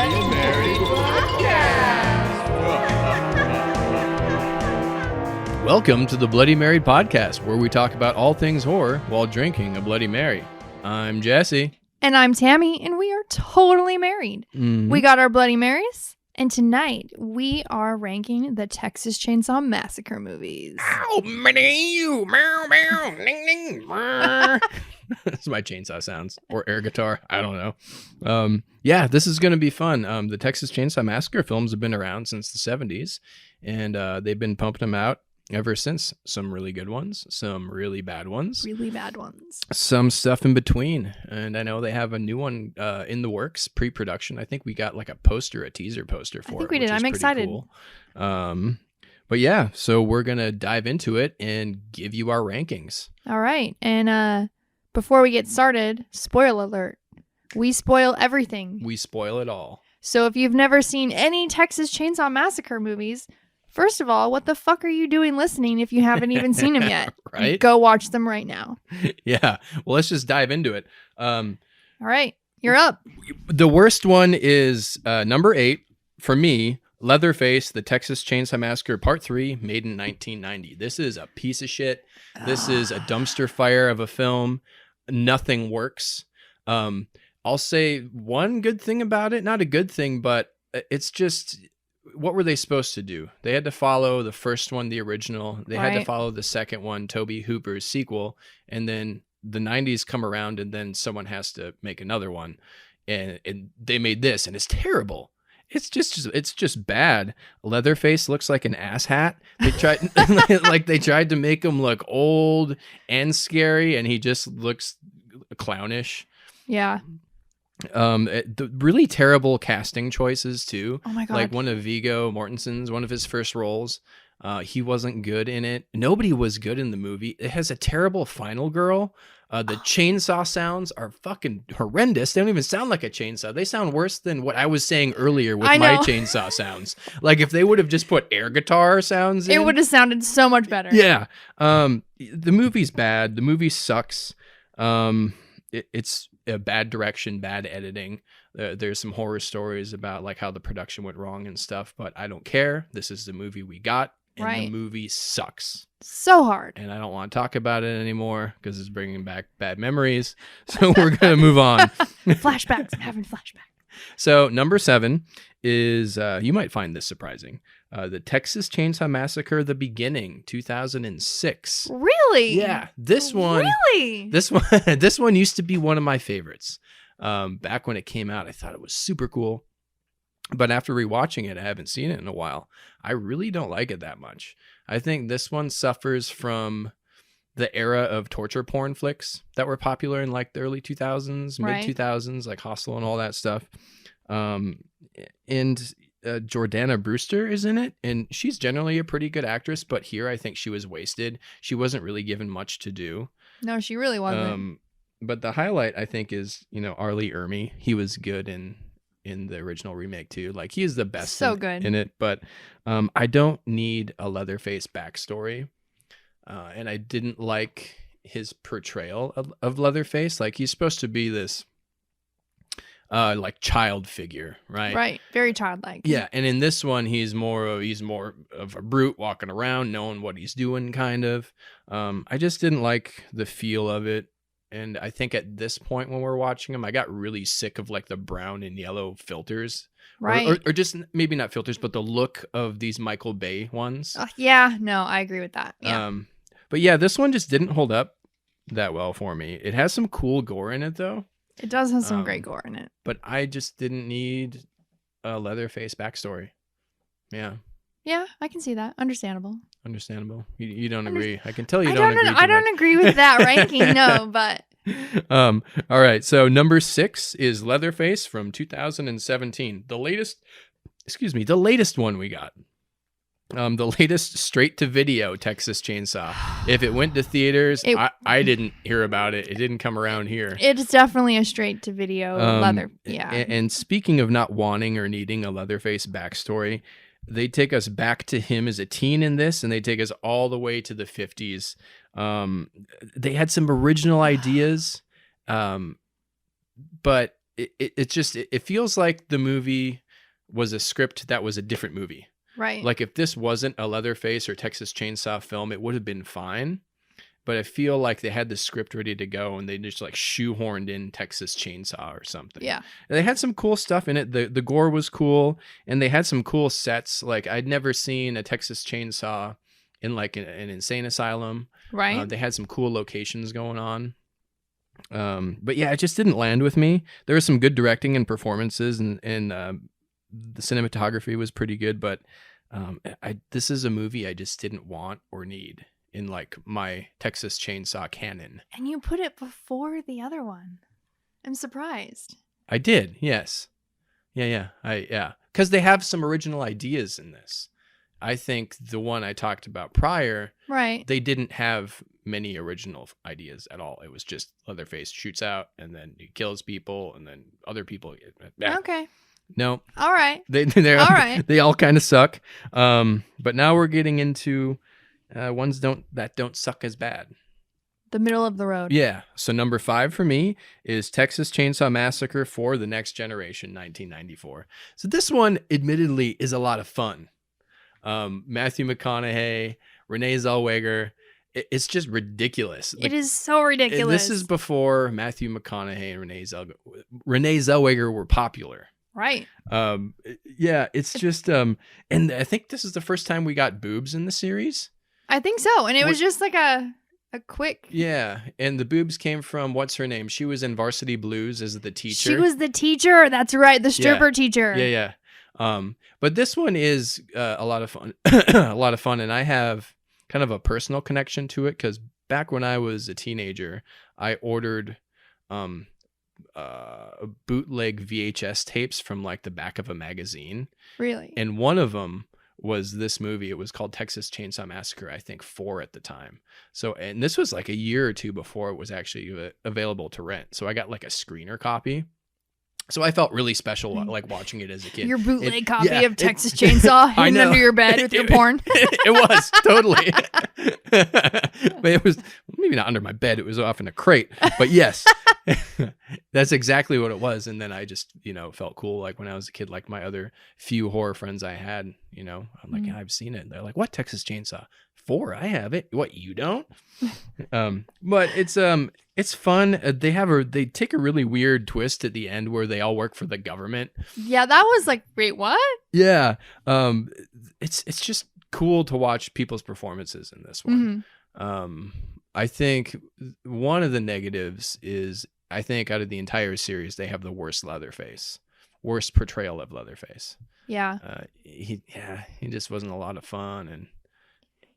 Bloody Mary Podcast. Welcome to the Bloody Mary Podcast, where we talk about all things horror while drinking a Bloody Mary. I'm Jesse. And I'm Tammy, and we are totally married. Mm-hmm. We got our Bloody Marys, and tonight we are ranking the Texas Chainsaw Massacre movies. Ow, you, meow, meow, ding, ding, meow. That's my chainsaw sounds, or air guitar. I don't know. Yeah, this is going to be fun. The Texas Chainsaw Massacre films have been around since the 70s, and they've been pumping them out ever since. Some really good ones, some really bad ones. Really bad ones. Some stuff in between. And I know they have a new one in the works, pre-production. I think we got like a teaser poster for it. I think we did. I'm excited. Cool. But yeah, so we're going to dive into it and give you our rankings. All right. And before we get started, spoiler alert. We spoil everything. We spoil it all. So if you've never seen any Texas Chainsaw Massacre movies, first of all, what the fuck are you doing listening if you haven't even seen them yet? Right? Go watch them right now. Yeah. Well, let's just dive into it. All right. You're up. The worst one is number 8 for me, Leatherface, the Texas Chainsaw Massacre Part 3, made in 1990. This is a piece of shit. This is a dumpster fire of a film. Nothing works. I'll say one good thing about it, not a good thing, but it's just... What were they supposed to do? They had to follow the first one, the original. They had to follow the second one, Tobe Hooper's sequel. And then the 90s come around and then someone has to make another one. And they made this and it's terrible. It's just bad. Leatherface looks like an ass hat. They tried they tried to make him look old and scary and he just looks clownish. Yeah. The really terrible casting choices too. Oh my god! Like one of Viggo Mortensen's, one of his first roles. He wasn't good in it. Nobody was good in the movie. It has a terrible final girl. The chainsaw sounds are fucking horrendous. They don't even sound like a chainsaw. They sound worse than what I was saying earlier with my chainsaw sounds. Like if they would have just put air guitar sounds in, it would have sounded so much better. Yeah. The movie's bad. The movie sucks. It's a bad direction, bad editing. There's some horror stories about like how the production went wrong and stuff, but I don't care. This is the movie we got, and the movie sucks. So hard. And I don't want to talk about it anymore because it's bringing back bad memories. So we're going to move on. Flashbacks. I'm having flashbacks. So number 7 is, you might find this surprising, the Texas Chainsaw Massacre: The Beginning, 2006. Really? Yeah, this one. Really? This one used to be one of my favorites. Back when it came out, I thought it was super cool. But after rewatching it, I haven't seen it in a while. I really don't like it that much. I think this one suffers from the era of torture porn flicks that were popular in like the early 2000s, mid 2000s, like Hostel and all that stuff. And Jordana Brewster is in it, and she's generally a pretty good actress, but here I think she was wasted. She wasn't really given much to do. No, she really wasn't. But the highlight I think is, Arlie Ermy. He was good in the original remake too. Like he is the best in it, but I don't need a Leatherface backstory. And I didn't like his portrayal of Leatherface. Like he's supposed to be this like child figure, right? Right. Very childlike. Yeah. And in this one, he's more of a brute walking around, knowing what he's doing, kind of. I just didn't like the feel of it. And I think at this point when we're watching him, I got really sick of like the brown and yellow filters. Right. Or just maybe not filters, but the look of these Michael Bay ones. Yeah. No, I agree with that. Yeah. But yeah, this one just didn't hold up that well for me. It has some cool gore in it though. It does have some great gore in it. But I just didn't need a Leatherface backstory. Yeah. Yeah, I can see that. Understandable. You don't agree. I can tell you don't agree. I don't agree with that ranking, no, but... All right, so number 6 is Leatherface from 2017. The latest one we got. The latest straight-to-video Texas Chainsaw. If it went to theaters, I didn't hear about it. It didn't come around here. It's definitely a straight-to-video leather. Yeah. And speaking of not wanting or needing a Leatherface backstory, they take us back to him as a teen in this, and they take us all the way to the 50s. They had some original ideas, but it feels like the movie was a script that was a different movie. Right. Like if this wasn't a Leatherface or Texas Chainsaw film, it would have been fine. But I feel like they had the script ready to go and they just like shoehorned in Texas Chainsaw or something. Yeah. And they had some cool stuff in it. The gore was cool and they had some cool sets. Like I'd never seen a Texas Chainsaw in like an insane asylum. Right. They had some cool locations going on. But yeah, it just didn't land with me. There was some good directing and performances and the cinematography was pretty good. But this is a movie I just didn't want or need in like my Texas Chainsaw canon. And you put it before the other one. I'm surprised. I did, yes. Yeah. Because they have some original ideas in this. I think the one I talked about prior, right? They didn't have many original ideas at all. It was just Leatherface shoots out and then he kills people and then other people. Okay. No. All right. They're all right. They all kind of suck. But now we're getting into ones that don't suck as bad. The middle of the road. Yeah. So number 5 for me is Texas Chainsaw Massacre for the Next Generation, 1994. So this one, admittedly, is a lot of fun. Matthew McConaughey, Renee Zellweger. It's just ridiculous. It is so ridiculous. This is before Matthew McConaughey and Renee Zellweger were popular. Right. Yeah, it's just and I think this is the first time we got boobs in the series. I think so. And it was just like a quick. Yeah. And the boobs came from, what's her name? She was in Varsity Blues as the teacher. She was the teacher. That's right. The stripper teacher. Yeah. But this one is a lot of fun. A lot of fun. And I have kind of a personal connection to it because back when I was a teenager, I ordered bootleg VHS tapes from like the back of a magazine. Really? And one of them was this movie. It was called Texas Chainsaw Massacre, I think 4 at the time. So, and this was like a year or two before it was actually available to rent. So I got like a screener copy. So I felt really special like watching it as a kid. Your bootleg copy of Texas Chainsaw hidden under your bed with your porn. It was, totally. But it was maybe not under my bed. It was off in a crate. But yes, that's exactly what it was. And then I just, felt cool. Like when I was a kid, like my other few horror friends I had, I'm like, yeah, I've seen it. And they're like, what Texas Chainsaw? 4? I have it. What, you don't? But it's fun. They take a really weird twist at the end where they all work for the government. Yeah, that was like, wait, what? Yeah. It's just cool to watch people's performances in this one. Mm-hmm. I think one of the negatives is I think out of the entire series they have the worst portrayal of Leatherface. Yeah. He just wasn't a lot of fun and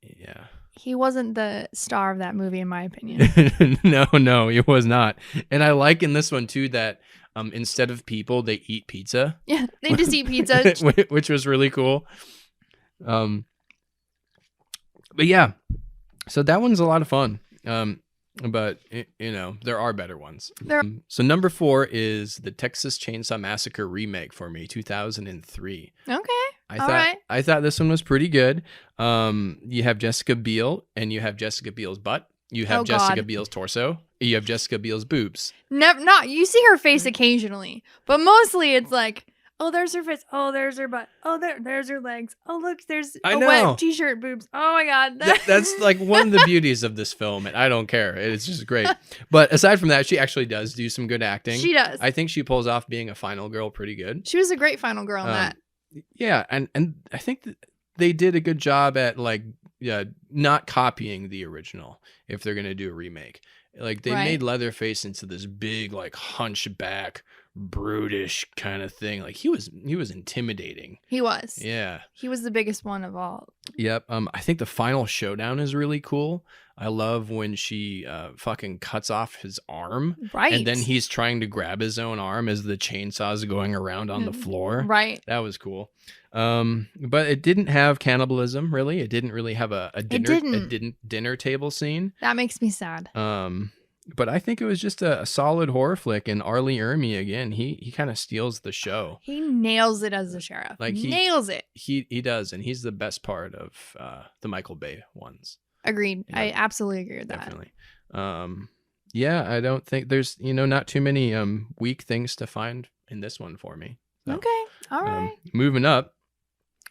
yeah. He wasn't the star of that movie, in my opinion. No, he was not. And I like in this one, too, that instead of people, they eat pizza. Yeah, they just eat pizza. Which was really cool. But yeah, so that one's a lot of fun. But, there are better ones. So number 4 is the Texas Chainsaw Massacre remake for me, 2003. Okay. I thought this one was pretty good. You have Jessica Biel, and you have Jessica Biel's butt. You have Jessica Biel's torso. You have Jessica Biel's boobs. Not you see her face occasionally, but mostly it's like, oh, there's her face. Oh, there's her butt. Oh, there's her legs. Oh, look, there's a wet t-shirt boobs. Oh my God. That's like one of the beauties of this film, and I don't care. It's just great. But aside from that, she actually does do some good acting. She does. I think she pulls off being a final girl pretty good. She was a great final girl in that. Yeah, and I think that they did a good job at not copying the original if they're gonna do a remake. Like they made Leatherface into this big like hunchback, brutish kind of thing. Like he was intimidating. He was. Yeah. He was the biggest one of all. Yep. I think the final showdown is really cool. I love when she fucking cuts off his arm. Right. And then he's trying to grab his own arm as the chainsaw's going around on the floor. Right. That was cool. But it didn't have cannibalism, really. It didn't really have a dinner table scene. That makes me sad. But I think it was just a solid horror flick, and Arlie Ermey again, he kind of steals the show. He nails it as the sheriff. Nails it. He does, and he's the best part of the Michael Bay ones. Agreed. Yeah. I absolutely agree with that. Definitely. Yeah, I don't think there's, not too many weak things to find in this one for me. So, okay. All right. Moving up,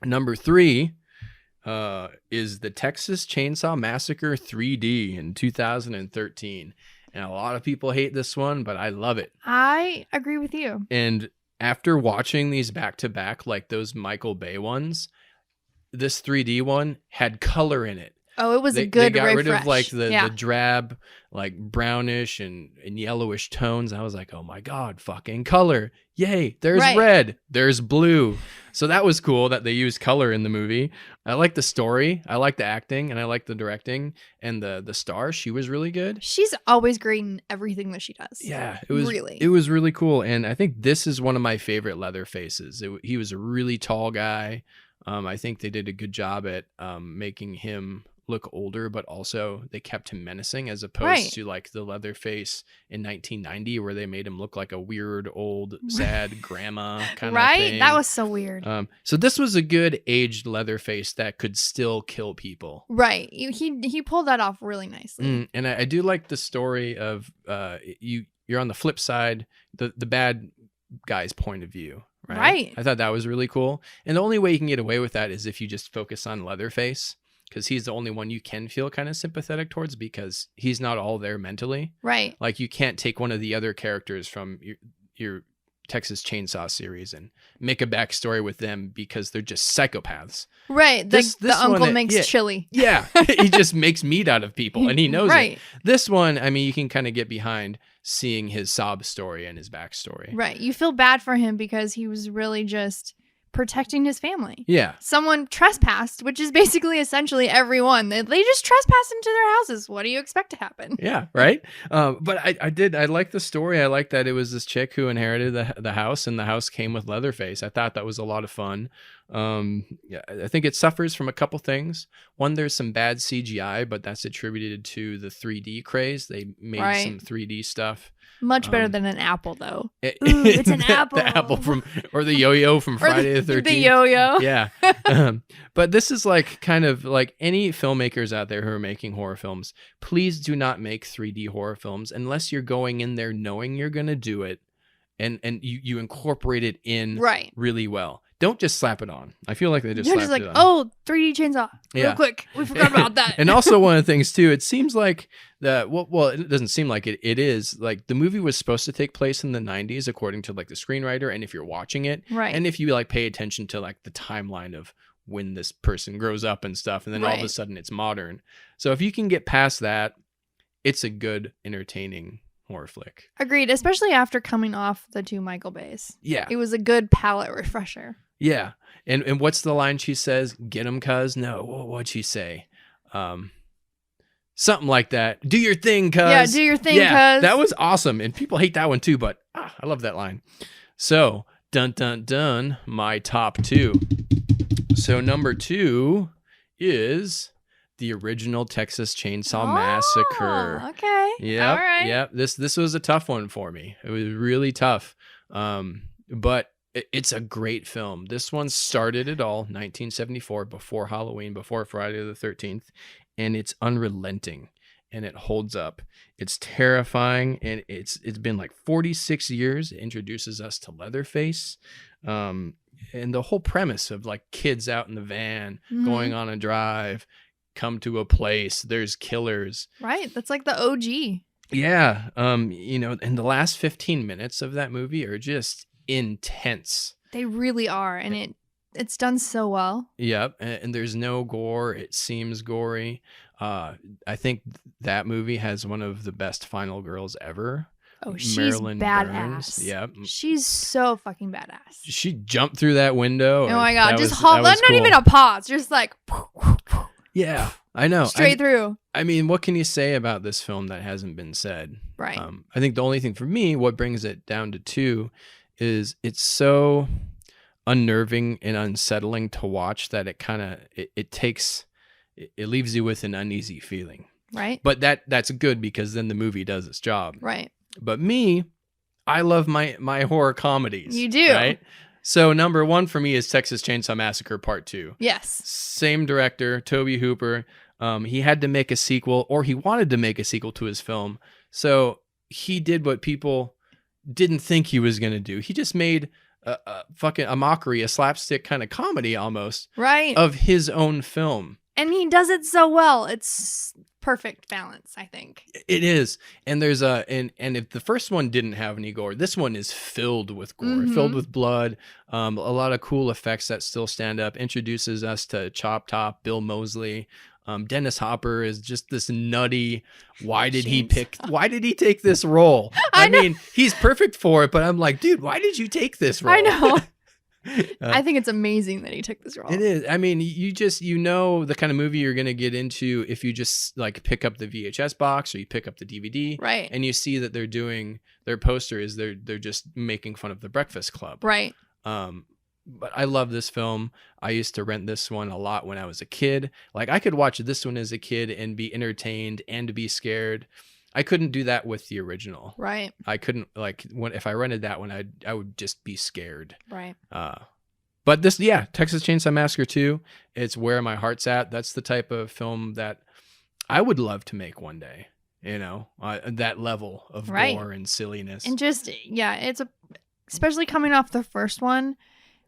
number 3 is the Texas Chainsaw Massacre 3D in 2013. And a lot of people hate this one, but I love it. I agree with you. And after watching these back to back, like those Michael Bay ones, this 3D one had color in it. Oh, it was a good refresh. They got rid of like the drab, like brownish and yellowish tones. I was like, oh my God, fucking color. Yay. There's red. There's blue. So that was cool that they used color in the movie. I like the story. I like the acting, and I like the directing, and the star. She was really good. She's always great in everything that she does. Yeah, it was really cool. And I think this is one of my favorite Leatherfaces. He was a really tall guy. I think they did a good job at making him look older, but also they kept him menacing, as opposed to like the Leatherface in 1990 where they made him look like a weird old sad grandma kind of thing. That was so weird. So this was a good aged Leatherface that could still kill people. Right. He pulled that off really nicely. And I do like the story of you're on the flip side, the bad guy's point of view. Right. I thought that was really cool. And the only way you can get away with that is if you just focus on Leatherface, because he's the only one you can feel kind of sympathetic towards, because he's not all there mentally. Right. Like you can't take one of the other characters from your Texas Chainsaw series and make a backstory with them because they're just psychopaths. Right. The uncle makes chili. Yeah. He just makes meat out of people, and he knows it. This one, I mean, you can kind of get behind seeing his sob story and his backstory. Right. You feel bad for him because he was really just protecting his family. Yeah. Someone trespassed, which is basically essentially everyone. They just trespassed into their houses. What do you expect to happen? Yeah, right? But I like the story. I like that it was this chick who inherited the house, and the house came with Leatherface. I thought that was a lot of fun. Yeah, I think it suffers from a couple things. One, there's some bad CGI, but that's attributed to the 3D craze. They made some 3D stuff. Much better than an apple, though. Ooh, it's an apple. The apple or the yo-yo from Friday the 13th. The yo-yo. Yeah. But this is like kind of like any filmmakers out there who are making horror films, please do not make 3D horror films unless you're going in there knowing you're going to do it, and you incorporate it in really well. Don't just slap it on. I feel like they just slapped it on. Oh, 3D chainsaw. Real quick. We forgot about that. And also one of the things too, it seems like that, well, it doesn't seem like it. It is like the movie was supposed to take place in the 90s, according to like the screenwriter. And if you're watching it, and if you like pay attention to like the timeline of when this person grows up and stuff, and then all of a sudden it's modern. So if you can get past that, it's a good, entertaining horror flick. Agreed. Especially after coming off the 2 Michael Bays. Yeah. It was a good palate refresher. Yeah. And what's the line she says? Get him, cuz? No. What'd she say? Something like that. Do your thing, cuz. Yeah, do your thing, cuz. That was awesome. And people hate that one too, but I love that line. So, dun, dun, dun, my top 2. So, number 2 is the original Texas Chainsaw Massacre. Okay. Yeah. All right. Yeah. This was a tough one for me. It was really tough. But it's a great film. This one started it all, 1974, before Halloween, before Friday the 13th, and it's unrelenting, and it holds up. It's terrifying, and it's been like 46 years. It introduces us to Leatherface, and the whole premise of like kids out in the van, going on a drive, come to a place, there's killers. Right, that's like the OG. Yeah, and the last 15 minutes of that movie are just intense. They really are, and it's done so well. Yep, and there's no gore. It seems gory. I think that movie has one of the best final girls ever. Oh, she's Marilyn badass. Burns. Yep. She's so fucking badass. She jumped through that window. Oh my God, just not even a pause, just like yeah, I know. Straight through. I mean, what can you say about this film that hasn't been said? Right. I think the only thing for me, what brings it down to 2, is it's so unnerving and unsettling to watch that it kind of it leaves you with an uneasy feeling. Right. But that's good, because then the movie does its job. Right. But me, I love my horror comedies. You do. Right. So number 1 for me is Texas Chainsaw Massacre Part 2. Yes. Same director, Tobe Hooper. He had to make a sequel, or he wanted to make a sequel to his film, So he did what people didn't think he was going to do. He just made a mockery, a slapstick kind of comedy almost, right, of his own film. And he does it so well. It's perfect balance, I think. It is. And there's and if the first one didn't have any gore, this one is filled with gore, filled with blood, a lot of cool effects that still stand up, introduces us to Chop Top, Bill Moseley. Dennis Hopper is just this nutty. Why did he take this role? I mean, he's perfect for it, but I'm like, dude, why did you take this role? I know. I think it's amazing that he took this role. It is. I mean, you know the kind of movie you're going to get into if you just like pick up the VHS box or you pick up the DVD, right? And you see that they're doing their poster is they're just making fun of the Breakfast Club, right? But I love this film. I used to rent this one a lot when I was a kid. Like I could watch this one as a kid and be entertained and be scared. I couldn't do that with the original. Right. I couldn't if I rented that one, I would just be scared. Right. But this, Texas Chainsaw Massacre 2, it's where my heart's at. That's the type of film that I would love to make one day. You know, that level of gore and silliness. And just, it's especially coming off the first one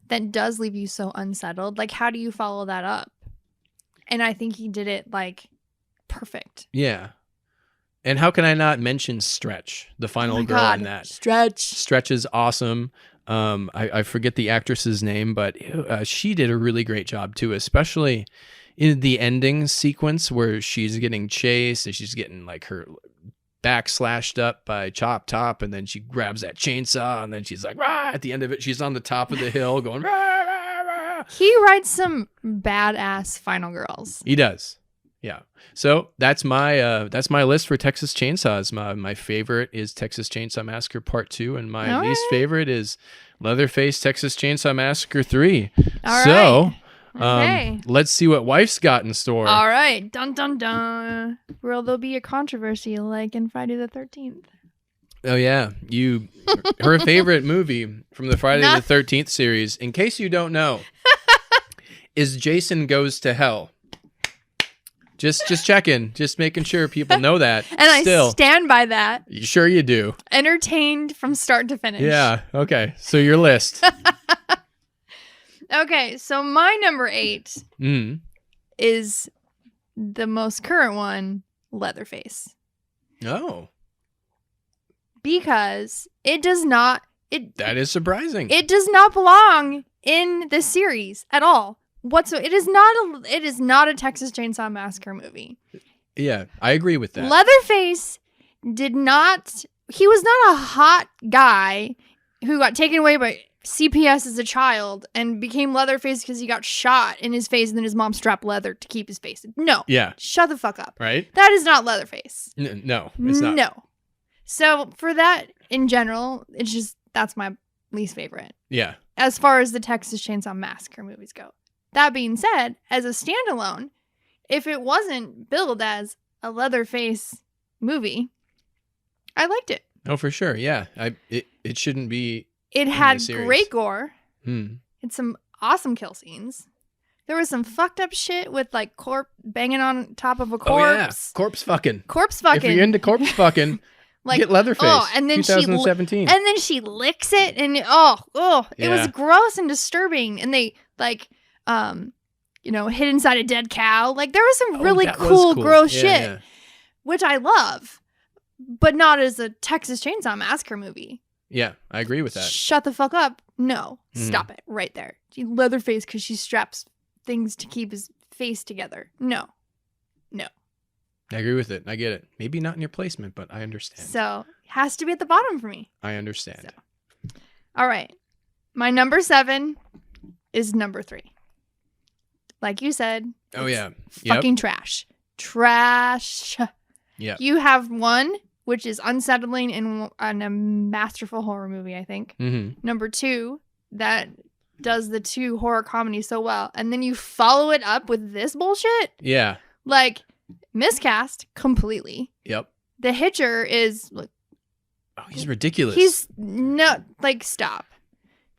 that does leave you so unsettled. Like, how do you follow that up? And I think he did it like perfect. Yeah. And how can I not mention Stretch, the final girl in that? Stretch is awesome. I forget the actress's name, but she did a really great job too, especially in the ending sequence where she's getting chased and she's getting like her back slashed up by Chop Top, and then she grabs that chainsaw, and then she's like, rah! At the end of it, she's on the top of the hill going, rah, rah, rah. He writes some badass final girls. He does. Yeah. So that's my list for Texas Chainsaws. My favorite is Texas Chainsaw Massacre Part 2, and my least favorite is Leatherface Texas Chainsaw Massacre 3. All right. Let's see what Wife's got in store. All right. Dun, dun, dun. Will there be a controversy like in Friday the 13th? Oh, yeah. Her favorite movie from the Friday the 13th series, in case you don't know, is Jason Goes to Hell. Just checking, just making sure people know that. And I stand by that. Sure you do. Entertained from start to finish. Yeah. Okay. So your list. Okay. So my number 8 is the most current one, Leatherface. Oh. Because it does not. That is surprising. It does not belong in this series at all. It is not a Texas Chainsaw Massacre movie. Yeah, I agree with that. Leatherface he was not a hot guy who got taken away by CPS as a child and became Leatherface because he got shot in his face and then his mom strapped leather to keep his face. No. Yeah. Shut the fuck up. Right? That is not Leatherface. No, it's not. No. So for that, in general, that's my least favorite. Yeah. As far as the Texas Chainsaw Massacre movies go. That being said, as a standalone, if it wasn't billed as a Leatherface movie, I liked it. Oh, for sure. Yeah. It shouldn't be. It had great gore. It's some awesome kill scenes. There was some fucked up shit with like banging on top of a corpse. Oh, yeah. Corpse fucking. If you're into corpse fucking, like, get Leatherface. Oh, and then 2017. And then she licks it, and it was gross and disturbing. And they hid inside a dead cow. Like there was some really cool, gross shit, which I love, but not as a Texas Chainsaw Massacre movie. Yeah, I agree with that. Shut the fuck up. No, stop it right there. Leatherface because she straps things to keep his face together. No. I agree with it. I get it. Maybe not in your placement, but I understand. So it has to be at the bottom for me. I understand. So. All right. My number 7 is number 3. Like you said. Oh, yeah. Fucking trash. Trash. Yeah. You have one, which is unsettling and a masterful horror movie, I think. Mm-hmm. Number 2, that does the 2 horror comedies so well. And then you follow it up with this bullshit? Yeah. Like, miscast completely. Yep. The Hitcher is... Oh, he's ridiculous. He's not... Like, stop.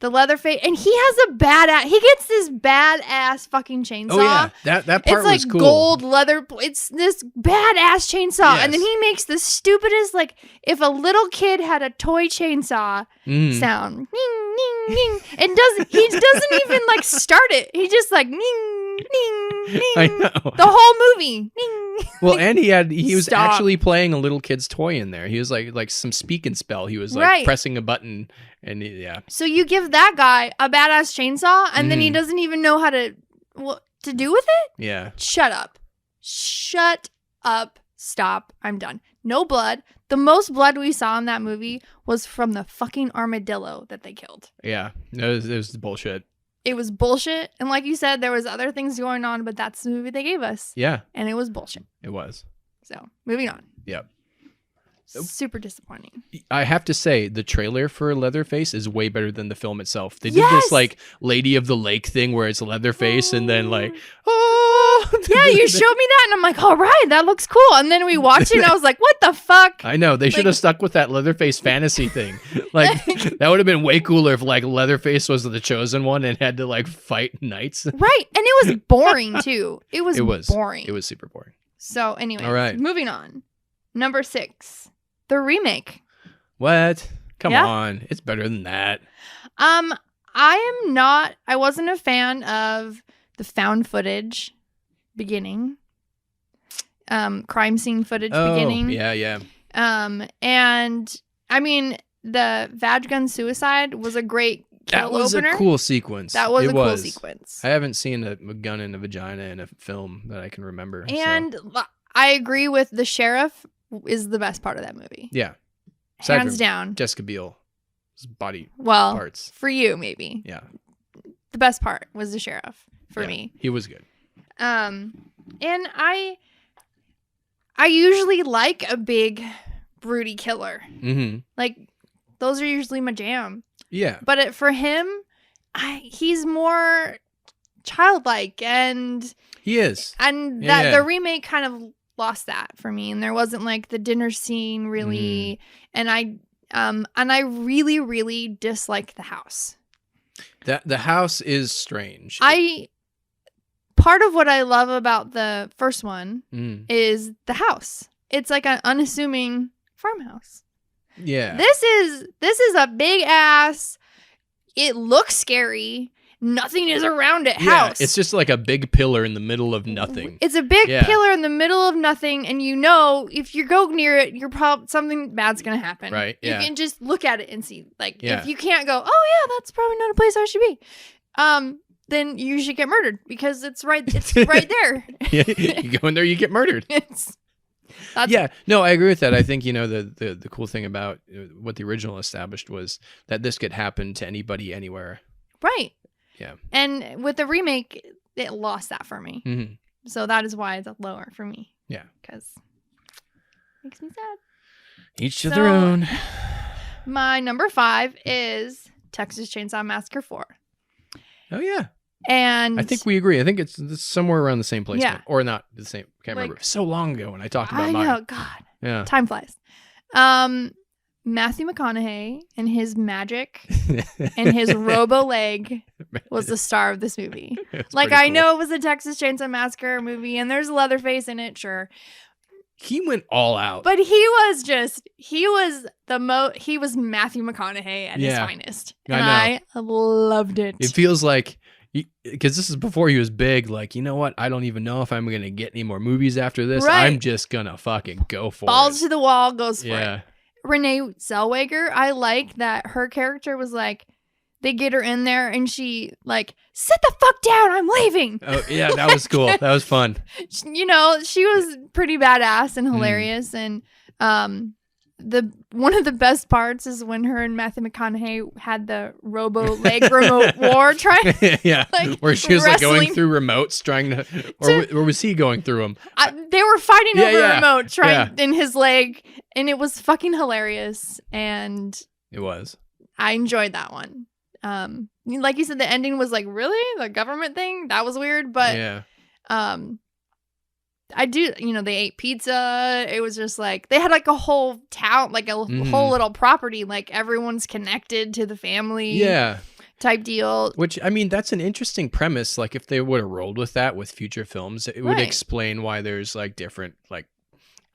The Leatherface, and he has a badass. He gets this badass fucking chainsaw. Oh yeah, that part it's was like cool. gold leather. It's this badass chainsaw, and then he makes the stupidest, like if a little kid had a toy chainsaw sound, ning ning ning, and he doesn't even like start it. He just like ning ning ning. I know. The whole movie. Ning. Well, and he was Stop. actually playing a little kid's toy in there. He was like some speak and spell. He was like pressing a button, and yeah. So you give that guy a badass chainsaw, and then he doesn't even know how to do with it? Yeah. Shut up. Shut up. Stop. I'm done. No blood. The most blood we saw in that movie was from the fucking armadillo that they killed. Yeah. It was bullshit. It was bullshit. And like you said, there was other things going on, but that's the movie they gave us. Yeah. And it was bullshit. It was. So, moving on. Yep. Super disappointing. I have to say, the trailer for Leatherface is way better than the film itself. They did this like Lady of the Lake thing where it's Leatherface and then like, yeah, you showed me that and I'm like, all right, that looks cool. And then we watched it and I was like, what the fuck? I know. They should have stuck with that Leatherface fantasy thing. Like, that would have been way cooler if like Leatherface was the chosen one and had to like fight knights. Right. And it was boring too. It was boring. It was super boring. So anyway, all right. Moving on. Number 6. The remake. What? Come on. It's better than that. I wasn't a fan of the found footage beginning. Crime scene footage beginning. Yeah. And I mean, the Vag gun suicide was a great kill opener. That was a cool sequence. That was a cool sequence. I haven't seen a gun in a vagina in a film that I can remember. And I agree with the sheriff is the best part of that movie. Yeah. Hands down. Jessica Biel's body parts. For you, maybe. Yeah. The best part was the sheriff for me. He was good. And I usually like a big, broody killer. Mm-hmm. Like, those are usually my jam. Yeah. But for him, he's more childlike, and he is. And the remake kind of lost that for me, and there wasn't like the dinner scene really, and I really, really dislike the house. The house is strange. Part of what I love about the first one is the house. It's like an unassuming farmhouse. Yeah. This is a big ass. It looks scary. Nothing is around it. House. It's just like a big pillar in the middle of nothing. It's a big pillar in the middle of nothing, and you know if you go near it, you're probably something bad's gonna happen. Right. Yeah. You can just look at it and see. Like if you can't go, oh yeah, that's probably not a place I should be. Then you should get murdered because it's right there. Yeah, you go in there, you get murdered. No, I agree with that. I think, the cool thing about what the original established was that this could happen to anybody anywhere. Right. Yeah. And with the remake, it lost that for me. Mm-hmm. So that is why it's lower for me. Yeah. Because it makes me sad. Each to their own. My number 5 is Texas Chainsaw Massacre 4. Oh, yeah. And I think we agree. I think it's somewhere around the same place. Yeah. Or not the same. Can't remember. So long ago when I talked about mine. I know. God. Yeah. Time flies. Matthew McConaughey and his magic and his robo leg was the star of this movie. Like, I know it was a Texas Chainsaw Massacre movie and there's Leatherface in it, sure. He went all out. But he was Matthew McConaughey at his finest. And I loved it. It feels like, because this is before he was big, like, you know what? I don't even know if I'm going to get any more movies after this. Right. I'm just going to fucking go for Balls it. to the wall, goes for Yeah. it. Renee Zellweger, I like that her character was like, they get her in there and she like, sit the fuck down, I'm leaving. Oh, yeah, that was cool. That was fun. She was pretty badass and hilarious. And one of the best parts is when her and Matthew McConaughey had the robo leg remote war trying. Yeah, like, where she was like going wrestling. through remotes trying to, or was he going through them? They were fighting over a remote trying in his leg, and it was fucking hilarious. And it was. I enjoyed that one. Like you said, the ending was like, really? The government thing? That was weird, but I do, they ate pizza. It was just like, they had like a whole town, like a whole little property, like everyone's connected to the family. Yeah. type deal. Which, I mean, that's an interesting premise. Like, if they would have rolled with that with future films, it would explain why there's like different like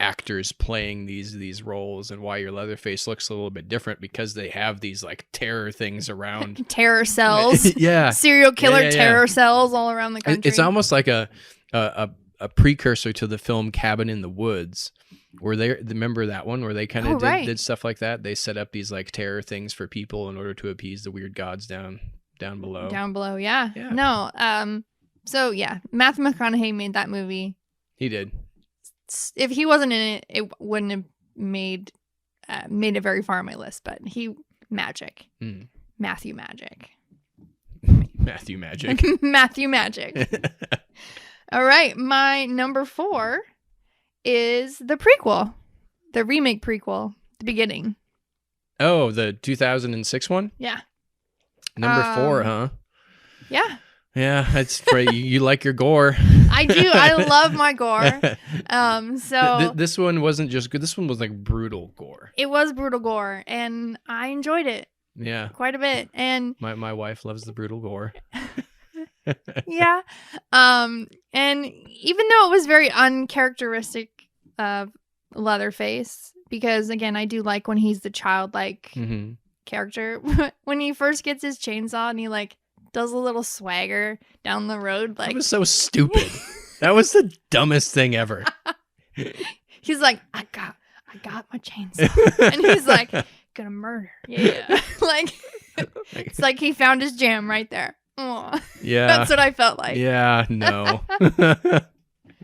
actors playing these roles and why your Leatherface looks a little bit different because they have these like terror things around. Terror cells. Yeah. Serial killer terror cells all around the country. It's almost like a precursor to the film Cabin in the Woods. Where they remember that one where they kind of did stuff like that. They set up these like terror things for people in order to appease the weird gods down below. Down below, yeah. No, so yeah, Matthew McConaughey made that movie. He did. If he wasn't in it, it wouldn't have made it very far on my list. But magic. Matthew Magic. Matthew Magic. Matthew Magic. All right, my number 4 is the prequel, the remake prequel, The Beginning. Oh, the 2006 one? Yeah. Number 4, huh? Yeah. Yeah, that's great. You like your gore. I do. I love my gore. So this one wasn't just good. This one was like brutal gore. It was brutal gore, and I enjoyed it. Yeah, quite a bit. And my wife loves the brutal gore. Yeah. And even though it was very uncharacteristic of Leatherface, because again, I do like when he's the childlike character. When he first gets his chainsaw and he like does a little swagger down the road, like, that was so stupid. That was the dumbest thing ever. He's like, I got my chainsaw, and he's like, gonna murder. Yeah. Like, it's like he found his jam right there. Aww. Yeah, that's what I felt like. Yeah, no.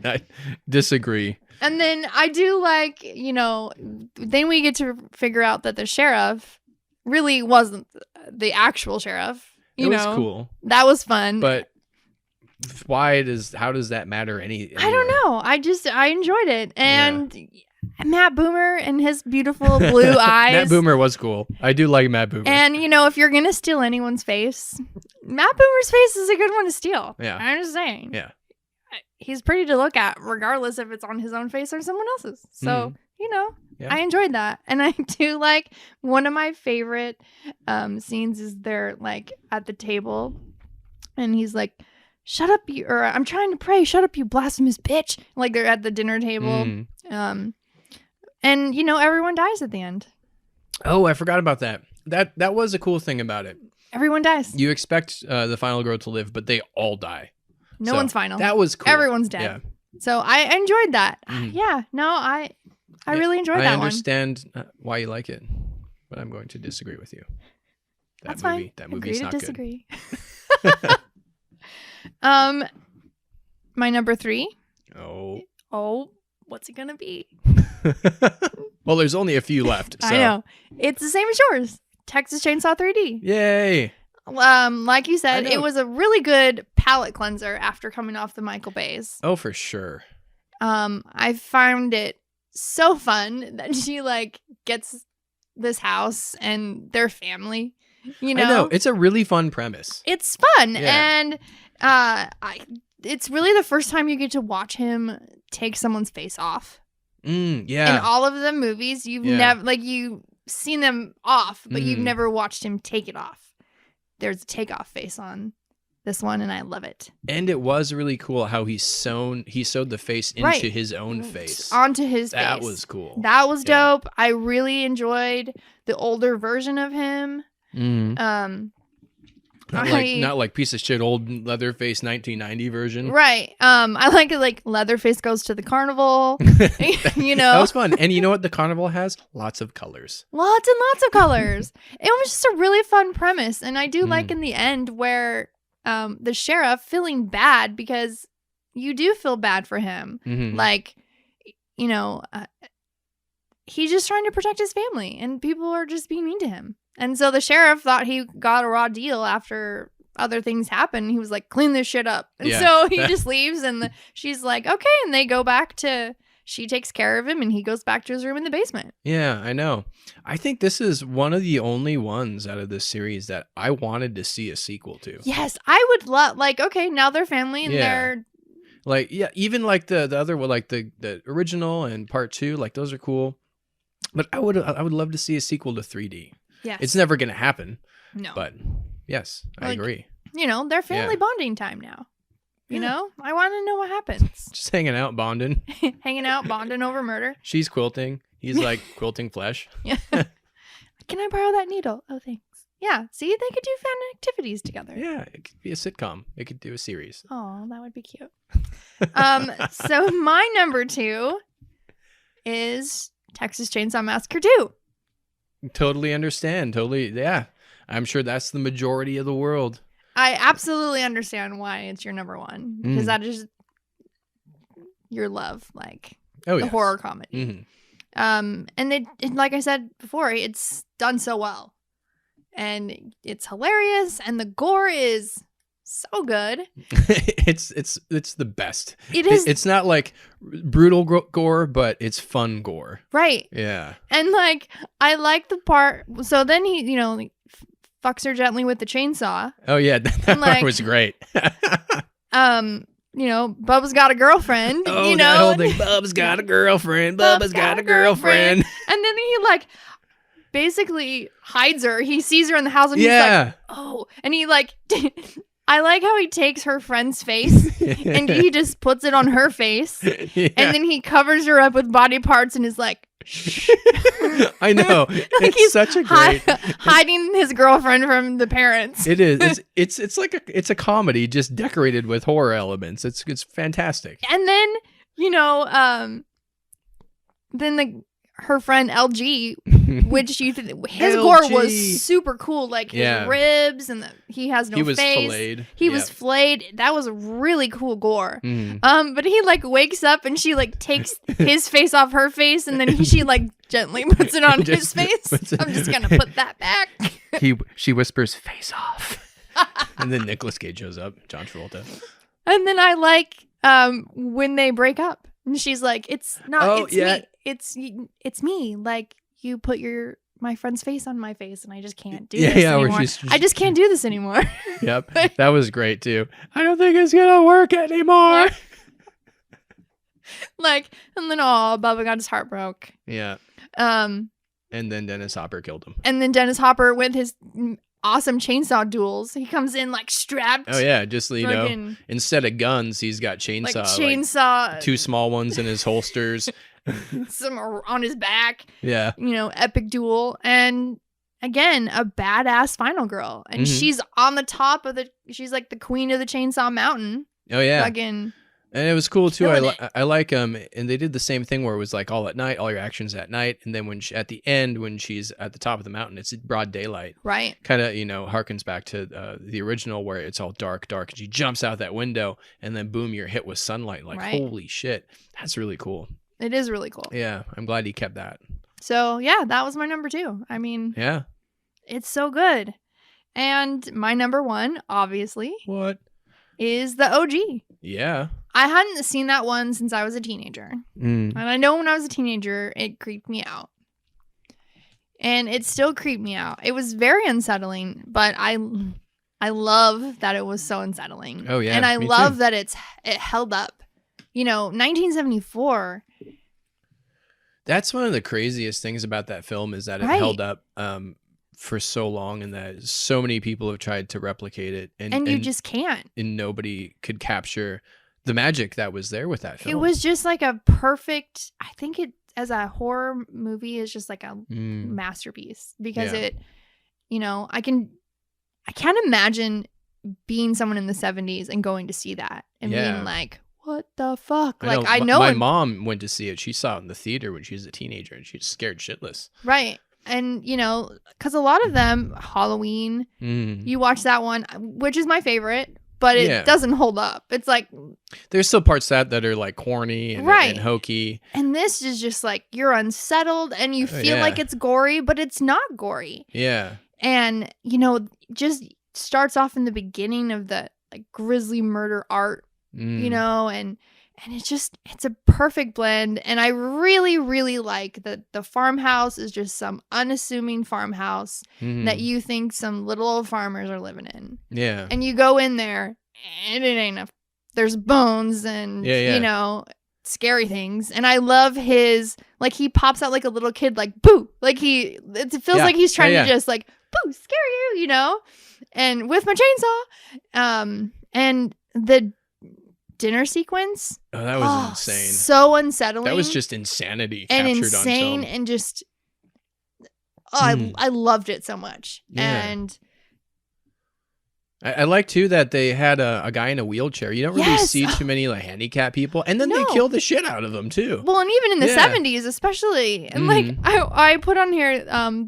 I disagree. And then I do like, then we get to figure out that the sheriff really wasn't the actual sheriff. It was cool. That was fun. But how does that matter? Anyway? I don't know. I enjoyed it. And Matt Boomer and his beautiful blue eyes. Matt Boomer was cool. I do like Matt Boomer. And, if you're going to steal anyone's face, Matt Boomer's face is a good one to steal. Yeah. I'm just saying. Yeah. He's pretty to look at, regardless if it's on his own face or someone else's. So, Yeah. I enjoyed that. And I do like, one of my favorite scenes is they're like at the table and he's like, shut up, or I'm trying to pray, shut up, you blasphemous bitch. Like they're at the dinner table. And everyone dies at the end. Oh, I forgot about that. That was a cool thing about it. Everyone dies. You expect the final girl to live, but they all die. No one's final. That was cool. Everyone's dead. Yeah. So I enjoyed that. Yeah. No, I really enjoyed that one. I understand why you like it, but I'm going to disagree with you. That's fine. That movie's not disagree. Good. My number 3. Oh, what's it gonna be? Well, there's only a few left. So. I know. It's the same as yours. Texas Chainsaw 3D. Yay. Like you said, it was a really good palate cleanser after coming off the Michael Bays. Oh, for sure. I found it so fun that she like gets this house and their family. I know, it's a really fun premise. It's fun, and it's really the first time you get to watch him take someone's face off. Yeah. In all of the movies, you've never you've seen them off, but you've never watched him take it off. There's a takeoff face on this one, and I love it. And it was really cool how he sewed the face into his own face. Onto his face. That was cool. That was dope. I really enjoyed the older version of him. Not like piece of shit old Leatherface 1990 version. Right. I like it like Leatherface goes to the carnival. That was fun. And you know what the carnival has? Lots of colors. Lots and lots of colors. It was just a really fun premise. And I do like in the end where the sheriff feeling bad, because you do feel bad for him. Like, he's just trying to protect his family and people are just being mean to him. And so the sheriff thought he got a raw deal after other things happened. He was like, clean this shit up. And so he just leaves and she's like, okay. And they go back she takes care of him and he goes back to his room in the basement. Yeah, I know. I think this is one of the only ones out of this series that I wanted to see a sequel to. Yes, I would love, okay, now they're family and they're... Like, yeah, even like the other one, like the original and part 2, like those are cool. But I would love to see a sequel to 3D. Yes. It's never going to happen. No. But Yes, I Like, agree. They're family Yeah. bonding time now. You Yeah. know, I want to know what happens. Just hanging out, bonding. Hanging out, bonding over murder. She's quilting. He's like quilting flesh. Yeah. Can I borrow that needle? Oh, thanks. Yeah. See, they could do fun activities together. Yeah, it could be a sitcom. It could do a series. Oh, that would be cute. So my number 2 is Texas Chainsaw Massacre 2. Totally understand. Totally. Yeah. I'm sure that's the majority of the world. I absolutely understand why it's your number 1 because that is your love, like Oh, the yes. horror comedy. Mhm. And it, like I said before, it's done so well, and it's hilarious, and the gore is so good. it's the best. It is. It's not like brutal gore, but it's fun gore. Right. Yeah. And like, I like the part. So then he, like, fucks her gently with the chainsaw. Oh yeah, that like, part was great. Bubba's got a girlfriend. Oh, that whole thing. Bubba's got a girlfriend. Bubba's got a girlfriend. And then he like basically hides her. He sees her in the house and he's like, oh, and he like. I like how he takes her friend's face and he just puts it on her face. Yeah. And then he covers her up with body parts and is like, shh. I know. Like It's he's such a great hiding his girlfriend from the parents. It is. It's like it's a comedy just decorated with horror elements. It's fantastic. And then, then her friend LG, which his gore was super cool. Like his ribs and he has no face. He was filleted. He was flayed. That was really cool gore. Mm. But he like wakes up and she like takes his face off her face and then she like gently puts it on his face. I'm just gonna put that back. She whispers face off. And then Nicolas Cage shows up, John Travolta. And then I like when they break up and she's like, it's not me. It's me. Like you put my friend's face on my face and I just can't do this anymore. I just can't do this anymore. Yep. That was great too. I don't think it's gonna work anymore. Like, and then Bubba got his heart broke. Yeah. And then Dennis Hopper killed him. And then Dennis Hopper with his awesome chainsaw duels. He comes in like strapped. Oh yeah, just instead of guns, he's got chainsaw. Like 2 small ones in his holsters. Some on his back. Yeah. Epic duel. And again, a badass final girl. And she's on the top of she's like the queen of the Chainsaw Mountain. Oh yeah. Fucking. And it was cool too. I like and they did the same thing where it was like all at night, all your actions at night, and then at the end when she's at the top of the mountain, it's broad daylight. Right. Kind of harkens back to the original where it's all dark, and she jumps out that window, and then boom, you're hit with sunlight. Like holy shit, that's really cool. It is really cool. Yeah, I'm glad he kept that. So yeah, that was my number 2. I mean, yeah, it's so good. And my number 1, obviously, is the OG. Yeah. I hadn't seen that one since I was a teenager. And I know when I was a teenager, it creeped me out. And it still creeped me out. It was very unsettling, but I love that it was so unsettling. Oh, yeah. And I love that it held up. 1974. That's one of the craziest things about that film is that it held up for so long and that so many people have tried to replicate it. And you just can't. And nobody could capture the magic that was there with that film. It was just like a perfect, I think it, as a horror movie, is just like a masterpiece because it, I can't imagine being someone in the 70s and going to see that and being like, what the fuck? I know my mom went to see it. She saw it in the theater when she was a teenager and she was scared shitless. Right. And, because a lot of them, Halloween, you watch that one, which is my favorite, but it doesn't hold up. It's like... There's still parts that are like corny and hokey. And this is just like, you're unsettled and you feel like it's gory, but it's not gory. Yeah. And, just starts off in the beginning of the like grisly murder art, and it's a perfect blend. And I really, really like that the farmhouse is just some unassuming farmhouse that you think some little old farmers are living in. Yeah. And you go in there and it ain't there's bones and, scary things. And I love his, like he pops out like a little kid, like, boo. Like it feels like he's trying to just like, boo, scare you, and with my chainsaw. And the dinner sequence. Oh, that was insane. So unsettling. That was just insanity and captured insane on film. and just I loved it so much. Yeah. And I like too that they had a guy in a wheelchair. You don't really see too many like handicapped people, and then they kill the shit out of them too. Well, and even in the 70s, especially, and like I put on here,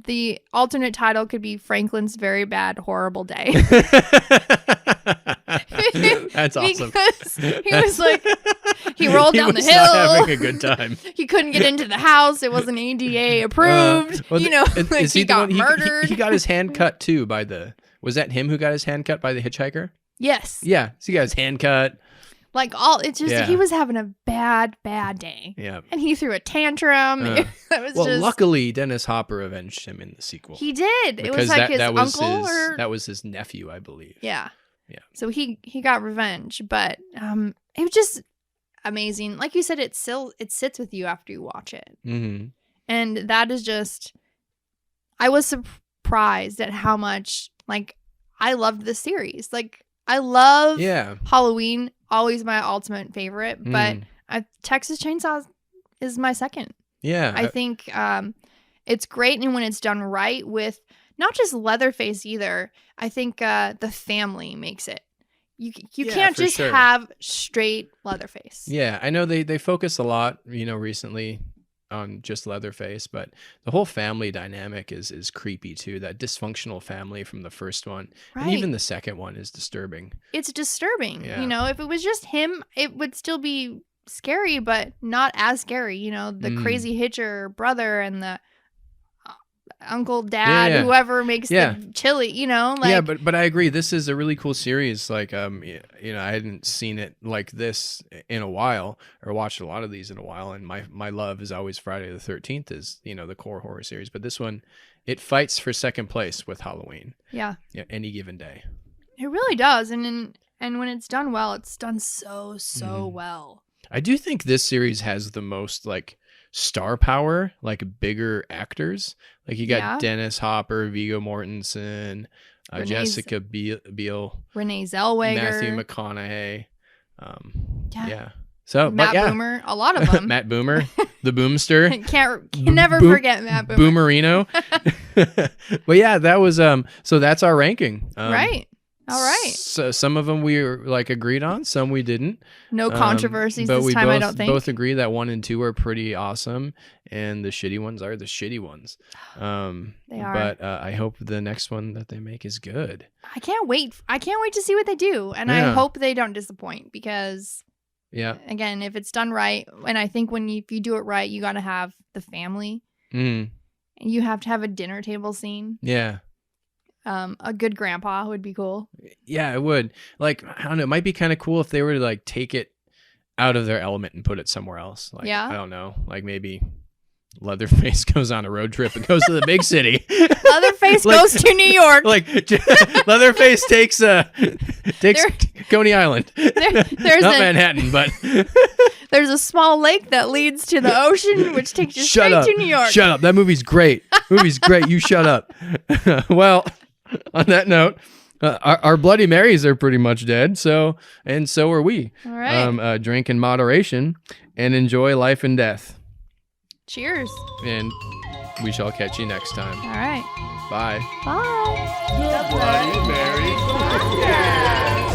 the alternate title could be Franklin's Very Bad Horrible Day. That's awesome. Because he was like, he rolled down the hill. Not having a good time. He couldn't get into the house. It wasn't ADA approved. Like he got murdered. He got his hand cut too by the. Was that him who got his hand cut by the hitchhiker? Yes. Yeah. So he got his hand cut. Like it's just he was having a bad day. Yeah. And he threw a tantrum. That was luckily Dennis Hopper avenged him in the sequel. He did. It was like his uncle that was his nephew, I believe. Yeah. Yeah. So he got revenge, but it was just amazing. Like you said, it sits with you after you watch it. Mm-hmm. And that is just, I was surprised at how much, like, I loved this series. Like, I love Halloween, always my ultimate favorite, but Texas Chainsaw is my second. Yeah. I think it's great, and when it's done right with not just Leatherface either, I think the family makes it. You can't just have straight Leatherface. Yeah, I know they focus a lot, recently on just Leatherface, but the whole family dynamic is creepy too. That dysfunctional family from the first one, and even the second one is disturbing. It's disturbing. Yeah. If it was just him, it would still be scary, but not as scary. The crazy hitcher brother and the uncle, dad, whoever makes the chili. But I agree. This is a really cool series. Like, I hadn't seen it like this in a while, or watched a lot of these in a while. And my love is always Friday the 13th is, the core horror series. But this one, it fights for second place with Halloween. Yeah. Any given day. It really does. And when it's done well, it's done so well. I do think this series has the most like star power, like bigger actors. Like you got Dennis Hopper, Viggo Mortensen, Jessica Biel, Renee Zellweger, Matthew McConaughey. So Matt Boomer, a lot of them. Matt Boomer, the Boomster. Can never forget Matt Boomer. Boomerino. But yeah, that was so that's our ranking. Right. All right. So some of them we were like agreed on, some we didn't. No controversies this time, I don't think. Both agree that 1 and 2 are pretty awesome, and the shitty ones are the shitty ones. They are. But I hope the next one that they make is good. I can't wait. I can't wait to see what they do, and I hope they don't disappoint because. Yeah. Again, if it's done right, and I think if you do it right, you got to have the family. And you have to have a dinner table scene. Yeah. A good grandpa would be cool. Yeah, it would. Like, I don't know, it might be kind of cool if they were to like take it out of their element and put it somewhere else. Like, I don't know, like maybe Leatherface goes on a road trip and goes to the big city. Leatherface goes to New York. Like Leatherface takes Coney Island. There's not Manhattan, but there's a small lake that leads to the ocean, which takes you straight to New York. Shut up! That movie's great. You shut up. Well, on that note, our Bloody Marys are pretty much dead. So are we. All right. Drink in moderation and enjoy life and death. Cheers. And we shall catch you next time. All right. Bye. Bye. The Bloody Mary Podcast.